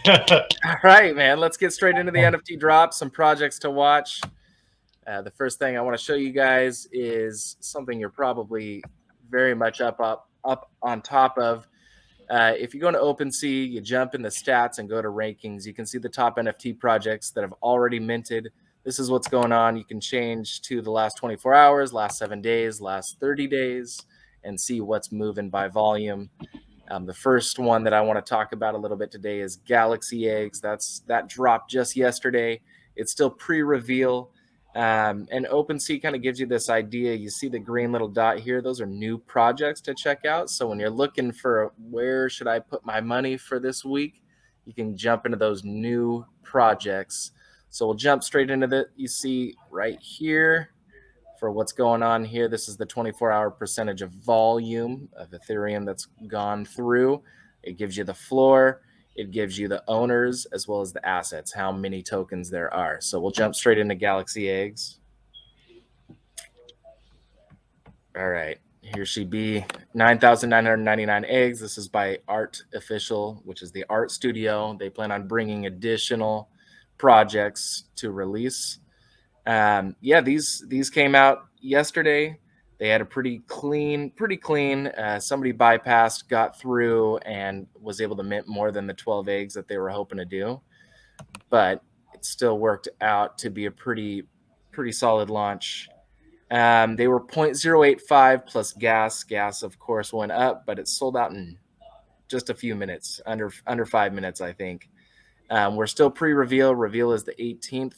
All right, man. Let's get straight into the NFT drops, some projects to watch. The first thing I want to show you guys is something you're probably very much up on top of. If you go to OpenSea, you jump in the stats and go to rankings, you can see the top NFT projects that have already minted. This is what's going on. You can change to the last 24 hours, last 7 days, last 30 days, and see what's moving by volume. The first one that I want to talk about a little bit today is Galaxy Eggs. That dropped just yesterday. It's still pre-reveal. And OpenSea kind of gives you this idea. You see the green little dot here. Those are new projects to check out. So when you're looking for where should I put my money for this week, you can jump into those new projects. So we'll jump straight into that. You see right here for what's going on here. This is the 24-hour percentage of volume of Ethereum that's gone through. It gives you the floor. It gives you the owners as well as the assets, how many tokens there are. So we'll jump straight into Galaxy Eggs. All right, here she be, 9,999 eggs. This is by Art Official, which is the art studio. They plan on bringing additional projects to release. Yeah, these came out yesterday. They had a pretty clean. Somebody bypassed, got through, and was able to mint more than the 12 eggs that they were hoping to do. But it still worked out to be a pretty solid launch. They were 0.085 plus gas. Gas, of course, went up, but it sold out in just a few minutes, under 5 minutes, I think. We're still pre-reveal. Reveal is the 18th.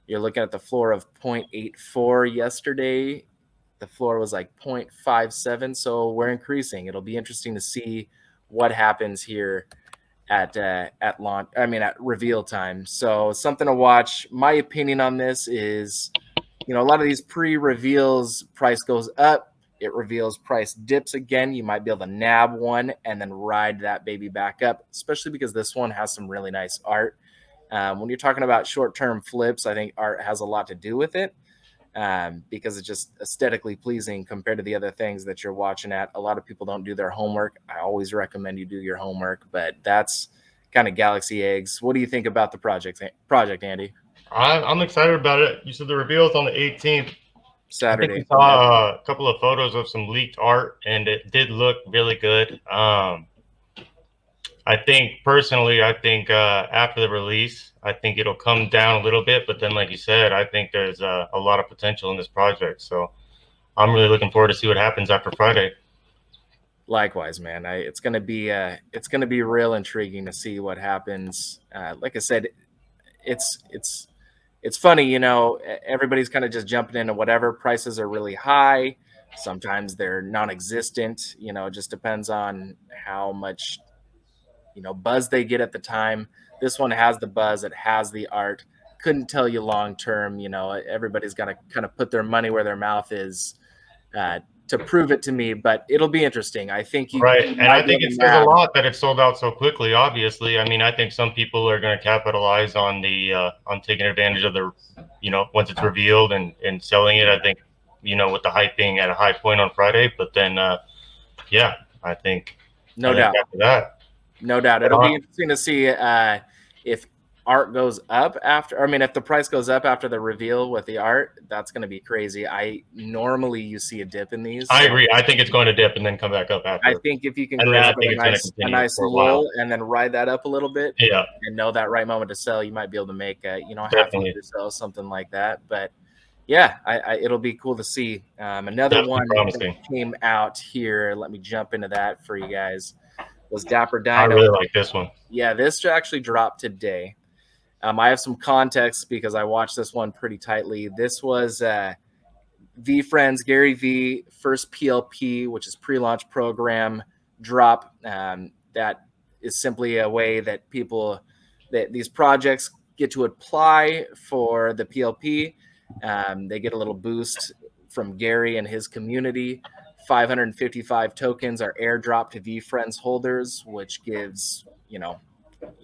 You're looking at the floor of 0.84 yesterday. The floor was like 0.57, so we're increasing. It'll be interesting to see what happens here at launch. I mean, at reveal time. So something to watch. My opinion on this is, a lot of these pre-reveals, price goes up. It reveals, price dips again. You might be able to nab one and then ride that baby back up, especially because this one has some really nice art. When you're talking about short-term flips, I think art has a lot to do with it, because it's just aesthetically pleasing compared to the other things that you're watching at. A lot of people don't do their homework. I always recommend you do your homework, but that's kind of Galaxy Eggs. What do you think about the project, Andy? I'm excited about it. You said the reveal is on the 18th. I think Saturday. we saw a couple of photos of some leaked art, and it did look really good. I think personally, after the release, I think it'll come down a little bit. But then, like you said, I think there's a lot of potential in this project. So I'm really looking forward to see what happens after Friday. Likewise, man. It's gonna be real intriguing to see what happens. Like I said, it's funny, everybody's kind of just jumping into whatever. Prices are really high. Sometimes they're non-existent. It just depends on how much buzz they get at the time. This one has the buzz. It has the art. Couldn't tell you long term. Everybody's got to kind of put their money where their mouth is, to prove it to me. But it'll be interesting. I think you Right. And I might be think able it to says a nab. lot that it sold out so quickly, obviously. I mean, I think some people are going to capitalize on on taking advantage of once it's revealed and selling it. I think, with the hype being at a high point on Friday. But then, yeah, I think, No doubt. after that, No doubt. It'll be interesting to see if art goes up after. I mean, if the price goes up after the reveal with the art, that's going to be crazy. Normally you see a dip in these. I So agree. I think it's going to dip and then come back up I after. think if you can And then I grab think it's going to a continue nice for a while. lull and then ride that up a little bit, Yeah, and know that right moment to sell, you might be able to make half definitely. year sell, something like that. But yeah, it'll be cool to see. Another Definitely one that promising. came out here. Let me jump into that for you guys. Was Dapper I Dino. really like this one. Yeah, this actually dropped today. I have some context because I watched this one pretty tightly. This was VeeFriends, Gary V, first PLP, which is pre-launch program drop. That is simply a way that these projects get to apply for the PLP. They get a little boost from Gary and his community. 555 tokens are airdropped to VeeFriends holders, which gives,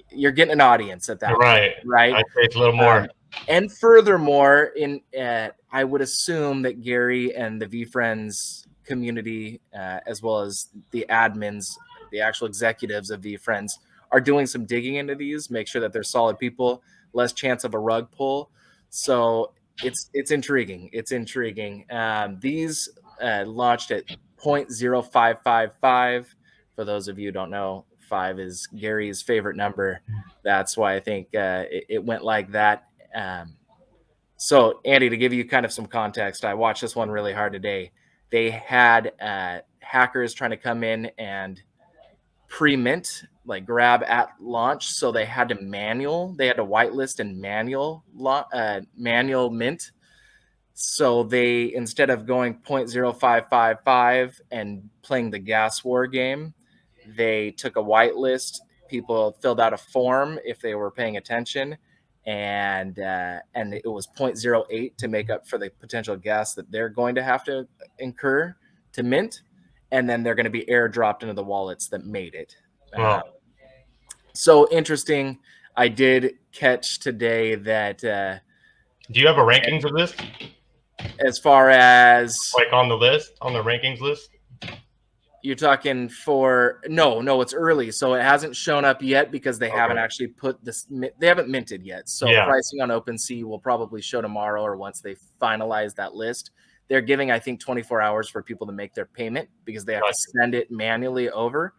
you're getting an audience at that point, Right. right? I'd say it's a little more. And furthermore, I would assume that Gary and the VeeFriends community, as well as the admins, the actual executives of VeeFriends, are doing some digging into these, make sure that they're solid people, less chance of a rug pull. So it's intriguing. It's intriguing. These launched at 0.0555. For those of you who don't know, 5 is Gary's favorite number. That's why I think it went like that. So, Andy, to give you kind of some context, I watched this one really hard today. They had hackers trying to come in and pre-mint, like grab at launch. So they had to whitelist and manual mint. So they, instead of going 0.0555 and playing the gas war game, they took a whitelist. People filled out a form if they were paying attention, and it was 0.08 to make up for the potential gas that they're going to have to incur to mint, and then they're going to be airdropped into the wallets that made it. Wow. So interesting. I did catch today that Do you have a rankings of this? as far as Like on the list, on the rankings list? you're talking for no, it's early, so it hasn't shown up yet because they haven't actually put this. They haven't minted yet, so pricing on OpenSea will probably show tomorrow or once they finalize that list. They're giving, I think, 24 hours for people to make their payment because they have to send it manually over.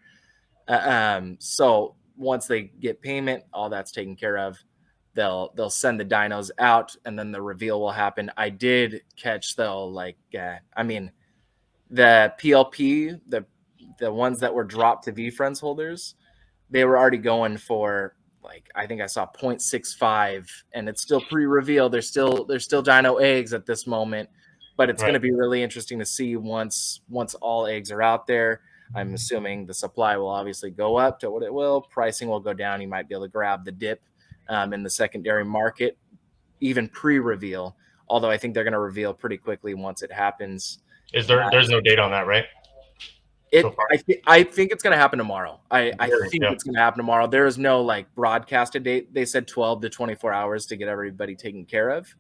So once they get payment, all that's taken care of. They'll send the dinos out, and then the reveal will happen. I did catch though, like the PLP, the ones that were dropped to VFriends holders, they were already going for, like, I think I saw 0.65, and it's still pre-reveal. There's still dino eggs at this moment, but it's going to be really interesting to see once all eggs are out there. I'm assuming the supply will obviously go up to what it will. Pricing will go down. You might be able to grab the dip in the secondary market, even pre-reveal. Although I think they're going to reveal pretty quickly once it happens. There's no date on that, right? I think it's going to happen tomorrow. I think it's going to happen tomorrow. There is no like broadcasted date. They said 12 to 24 hours to get everybody taken care of.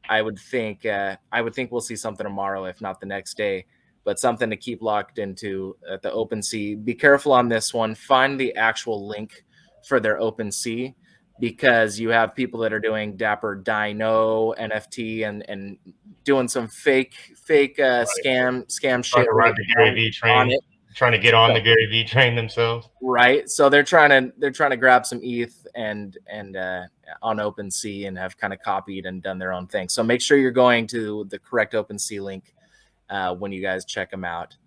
I would think we'll see something tomorrow, if not the next day. But something to keep locked into at the OpenSea. Be careful on this one. Find the actual link for their OpenSea, because you have people that are doing Dapper Dino NFT and doing some fake scam shit right the Gary V train, trying to get on the Gary V train themselves. Right. So they're trying to grab some ETH and on OpenSea and have kind of copied and done their own thing. So make sure you're going to the correct OpenSea link when you guys check them out.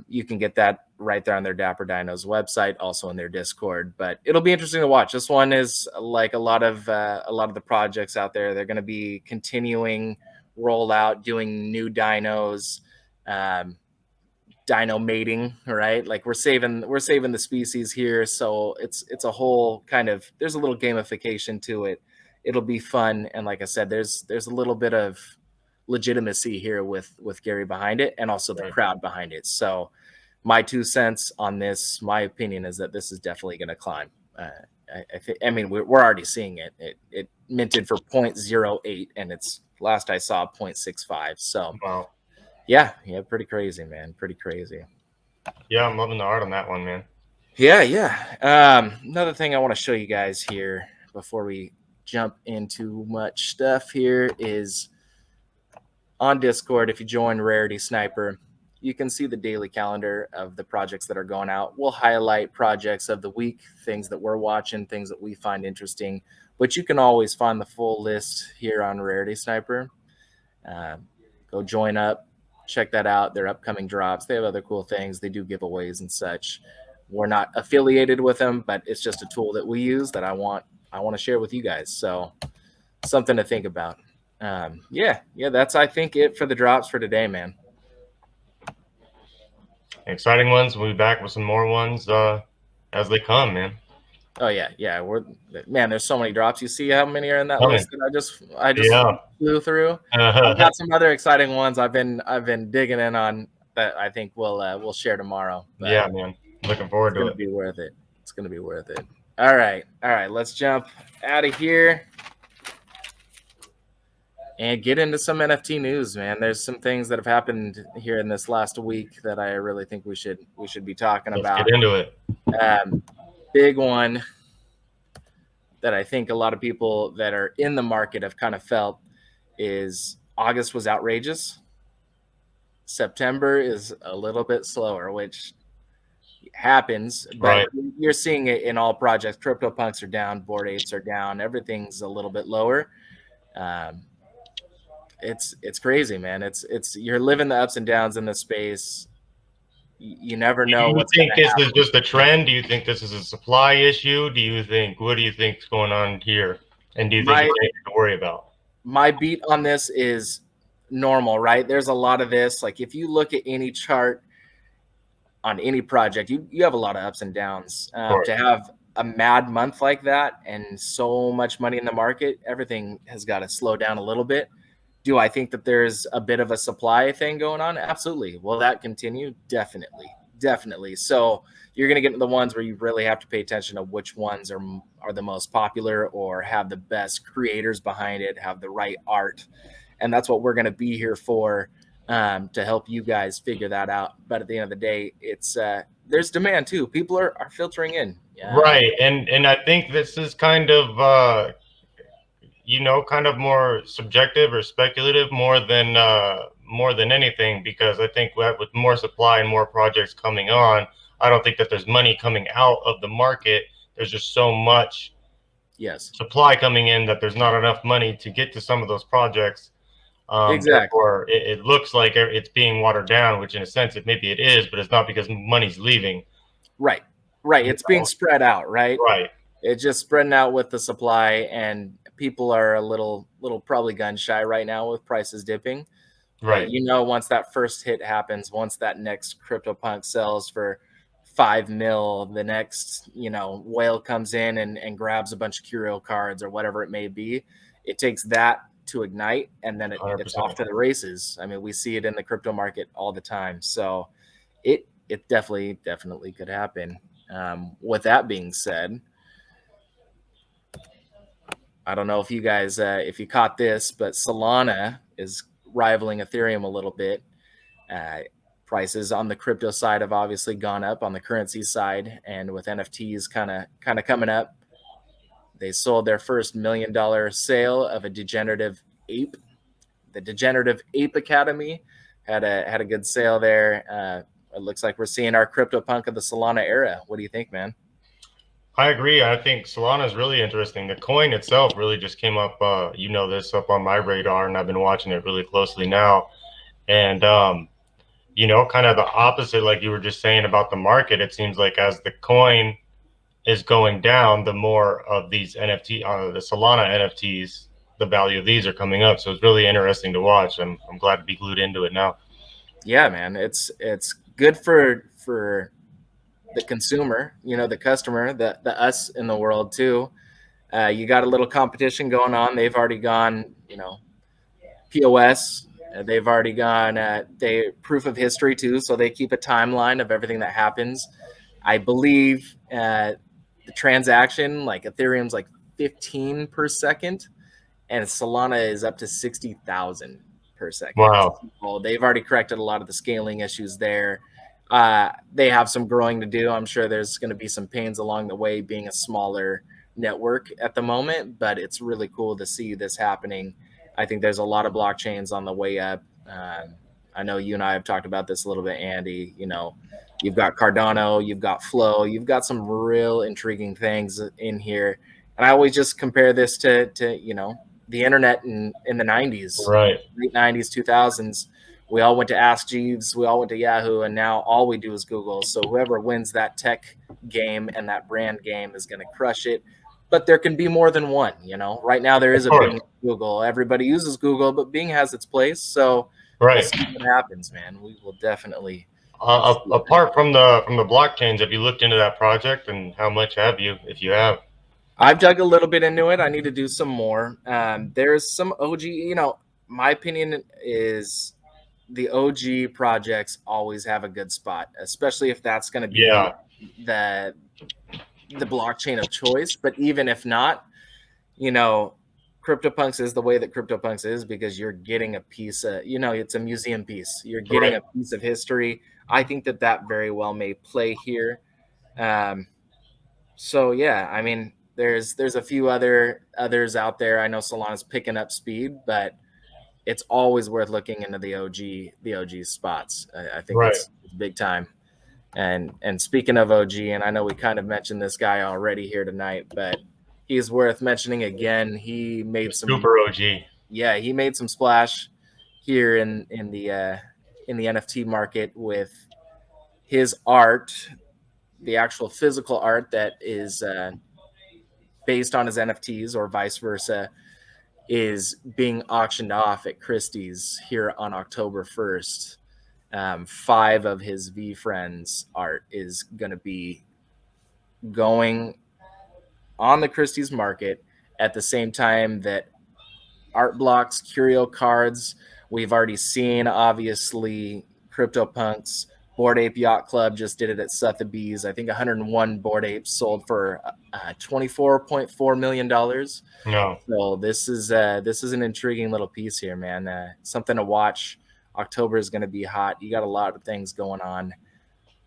You can get that right there on their Dapper Dinos website, also in their Discord. But it'll be interesting to watch. This one is like a lot of the projects out there. They're going to be continuing rollout, doing new dinos, dino mating, right? Like we're saving the species here, so it's a whole kind of, there's a little gamification to it. It'll be fun, and like I said, there's a little bit of legitimacy here with Gary behind it, and also the crowd behind it. So my 2 cents on this, my opinion is that this is definitely going to climb. I mean, we're already seeing it. It minted for 0.08, and it's, last I saw, 0.65. So wow. Yeah, pretty crazy, man. Pretty crazy. Yeah, I'm loving the art on that one, man. Yeah. Another thing I want to show you guys here before we jump into much stuff here is on Discord. If you join Rarity Sniper, you can see the daily calendar of the projects that are going out. We'll highlight projects of the week, things that we're watching, things that we find interesting. But you can always find the full list here on Rarity Sniper. Go join up. Check that out. Their upcoming drops. They have other cool things. They do giveaways and such. We're not affiliated with them, but it's just a tool that we use that I want to share with you guys. So something to think about. Yeah, that's, I think, it for the drops for today, man. Exciting ones. We'll be back with some more ones as they come, man. Oh yeah. There's so many drops. You see how many are in that list that I just flew through. I've got some other exciting ones I've been digging in on that I think we'll share tomorrow. But yeah, man. Looking forward to it. It's gonna be worth it. It's gonna be worth it. All right. Let's jump out of here and get into some NFT news, man. There's some things that have happened here in this last week that I really think we should be talking about. Let's get into it. big one that I think a lot of people that are in the market have kind of felt is August was outrageous. September is a little bit slower, which happens, but Right. you're seeing it in all projects. CryptoPunks are down, Bored Apes are down, everything's a little bit lower. Um, it's crazy, man. It's you're living the ups and downs in the space. You never Do know you what's going think to this is happen. just a trend? Do you think this is a supply issue? What do you think is going on here? And do you think My it's anything to worry about? my beat on this is normal, right? There's a lot of this. Like if you look at any chart on any project, you have a lot of ups and downs. Of course. To have a mad month like that and so much money in the market, everything has got to slow down a little bit. Do I think that there's a bit of a supply thing going on? Absolutely. Will that continue? Definitely. Definitely. So you're going to get into the ones where you really have to pay attention to which ones are the most popular or have the best creators behind it, have the right art. And that's what we're going to be here for, to help you guys figure that out. But at the end of the day, it's there's demand too. People are filtering in. Right. And I think this is kind of kind of more subjective or speculative more than anything, because I think with more supply and more projects coming on, I don't think that there's money coming out of the market. There's just so much Yes, supply coming in that there's not enough money to get to some of those projects. exactly. Therefore, it looks like it's being watered down, which in a sense, maybe it is, but it's not because money's leaving. Right, right. You It's being know? spread out, right? Right, It's just spreading out with the supply, and people are a little probably gun shy right now with prices dipping. But right, once that first hit happens, once that next CryptoPunk sells for 5 mil, the next whale comes in and grabs a bunch of curio cards or whatever it may be. It takes that to ignite, and then one hundred it's off percent. to the races. I mean, we see it in the crypto market all the time. So it definitely could happen. With that being said, I don't know if you guys if you caught this, but Solana is rivaling Ethereum a little bit. Uh, Prices on the crypto side have obviously gone up on the currency side, and with NFTs kind of coming up, they sold their first $1 million sale of a degenerative ape. The Degenerative Ape Academy had a good sale there. It looks like we're seeing our crypto punk of the Solana era. What do you think, man? I agree. I think Solana is really interesting. The coin itself really just came up, this up on my radar, and I've been watching it really closely now. And kind of the opposite, like you were just saying about the market. It seems like as the coin is going down, the more of these the Solana NFTs, the value of these are coming up. So it's really interesting to watch. I'm glad to be glued into it now. Yeah, man, it's good for the consumer, the customer, the us in the world too. You got a little competition going on. They've already gone, POS. They've already gone. They proof of history too, so they keep a timeline of everything that happens. I believe the transaction, like Ethereum's like 15 per second, and Solana is up to 60,000 per second. Wow. So they've already corrected a lot of the scaling issues there. They have some growing to do. I'm sure there's going to be some pains along the way, being a smaller network at the moment, but it's really cool to see this happening. I think there's a lot of blockchains on the way up. I know you and I have talked about this a little bit, Andy. You've got Cardano, you've got Flow, you've got some real intriguing things in here. And I always just compare this to the internet in the 90s, Right. late 90s, 2000s. We all went to Ask Jeeves, we all went to Yahoo, and now all we do is Google. So whoever wins that tech game and that brand game is going to crush it. But there can be more than one. Right now there Of is a course. Bing, Google. Everybody uses Google, but Bing has its place. So we'll Right. see what happens, man. We will definitely see what Apart happens. from the blockchains, have you looked into that project, and how much have you, if you have? I've dug a little bit into it. I need to do some more. There's some OG, my opinion is the OG projects always have a good spot, especially if that's going to be Yeah. the the blockchain of choice. But even if not, you know, CryptoPunks is the way that CryptoPunks is because you're getting a piece of, it's a museum piece. You're getting Right. a piece of history. I think that very well may play here. Um, So yeah, I mean, there's a few others out there. I know Solana's picking up speed, but it's always worth looking into the OG spots. I think Right. it's big time. And speaking of OG, and I know we kind of mentioned this guy already here tonight, but he's worth mentioning again. He The made some super OG. Yeah, he made some splash here in the NFT market with his art, the actual physical art that is based on his NFTs or vice versa, is being auctioned off at Christie's here on October 1st. Five of his V Friends art is going to be going on the Christie's market at the same time that art blocks, curio cards. We've already seen, obviously, CryptoPunks. Bored Ape Yacht Club just did it at Sotheby's. I think 101 Bored Apes sold for $24.4 million. No. So this is an intriguing little piece here, man. Something to watch. October is going to be hot. You got a lot of things going on.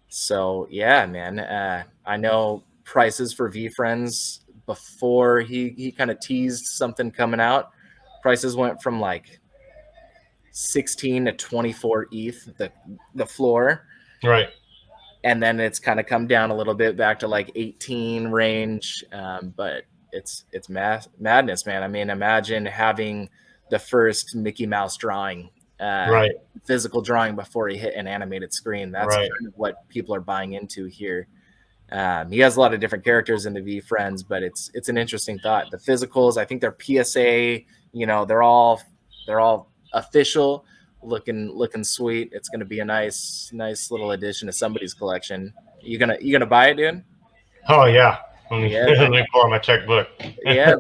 So yeah, man. I know prices for V Friends before he kind of teased something coming out. Prices went from like 16 to 24 ETH, the floor, Right. and then it's kind of come down a little bit back to like 18 range. But it's madness, man. I mean, imagine having the first Mickey Mouse drawing, uh, Right. physical drawing before he hit an animated screen. That's Right. kind of what people are buying into here. He has a lot of different characters in the V Friends, but it's an interesting thought. The physicals, I think they're PSA. They're all official, looking sweet. It's going to be a nice little addition to somebody's collection. You gonna buy it, dude? Oh yeah. Let me Yeah, let me pull out my checkbook.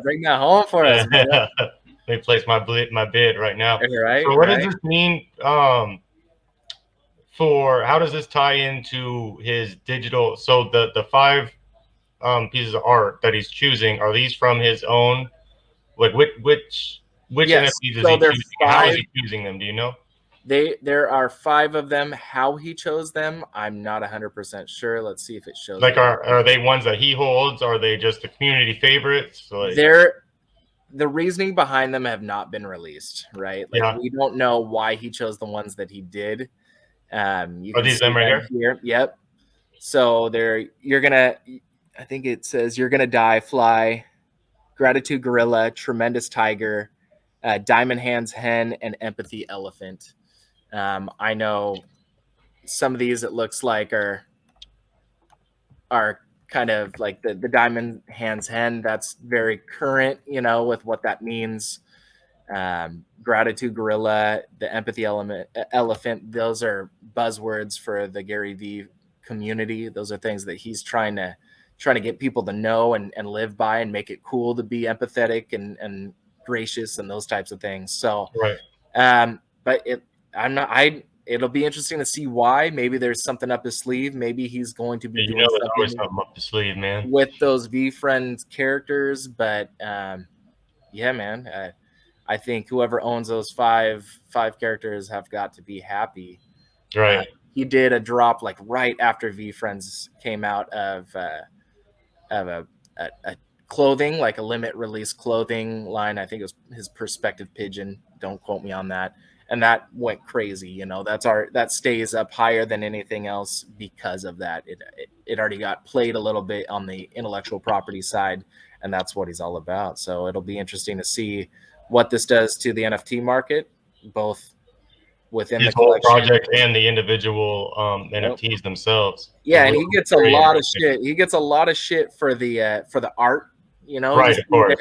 bring that home for us, brother. Let me place my bid right now. Right, So what does right. this mean for how does this tie into his digital? So the five pieces of art that he's choosing, are these from his own? Like which Yes. NFTs is So he there are choosing? How is five. he choosing them? Do you know? There are five of them. How he chose them, I'm not 100% sure. Let's see if it shows Like it here. are they ones that he holds? Are they just the community favorites? Like They're the reasoning behind them have not been released, right? Like yeah, we don't know why he chose the ones that he did. You are can these see them right them here? here. Yep. So you're gonna. I think it says you're gonna die, fly, gratitude gorilla, tremendous tiger, diamond hands hen, and empathy elephant. I know some of these it looks like are kind of like the diamond hands hen. That's very current, with what that means. Gratitude gorilla, the empathy elephant. Those are buzzwords for the Gary V community. Those are things that he's trying to get people to know and live by and make it cool to be empathetic and gracious and those types of things. So, Right. but I'm not. It'll be interesting to see why. Maybe there's something up his sleeve. Maybe he's going to be Yeah, you doing know, there's always something something up the sleeve, man. with those V Friends characters. But yeah, man, I think whoever owns those five characters have got to be happy. Uh, Right. he did a drop like right after V Friends came out of a clothing, like a limit release clothing line. I think it was his Perspective Pigeon. Don't quote me on that. And that went crazy. That stays up higher than anything else because of that. It already got played a little bit on the intellectual property side, and that's what he's all about. So it'll be interesting to see what this does to the NFT market, both within His the whole collection. project and the individual Yep. NFTs themselves. It Yeah, and will he be gets a very lot of interesting. shit. He gets a lot of shit for the art. Right, He's of course.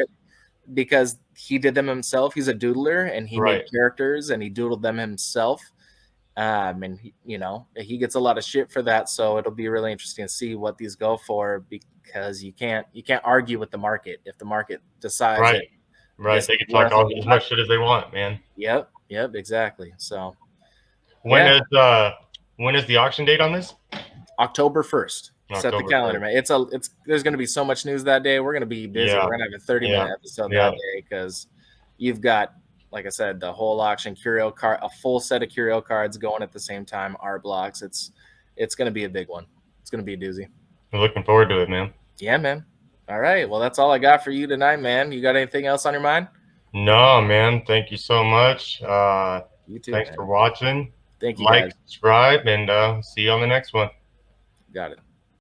because he did them himself. He's a doodler and he made Right. characters and he doodled them himself. And he gets a lot of shit for that. So it'll be really interesting to see what these go for because you can't argue with the market. If the market decides Right. that Right. this They is can talk worth a all as lot, much shit as they want, man. yep, exactly. So When yeah, is when is the auction date on this? October 1st. Set the October calendar, 1st. man. There's going to be so much news that day. We're going to be busy. Yeah. We're going to have a 30-minute Yeah. episode Yeah. that day because you've got, like I said, the whole auction curio card, a full set of curio cards going at the same time, art blocks. It's going to be a big one. It's going to be a doozy. I'm looking forward to it, man. Yeah, man. All right. Well, that's all I got for you tonight, man. You got anything else on your mind? No, man. Thank you so much. You too, Thanks for man. watching. Thank you, Like, guys. subscribe, and see you on the next one. Got it.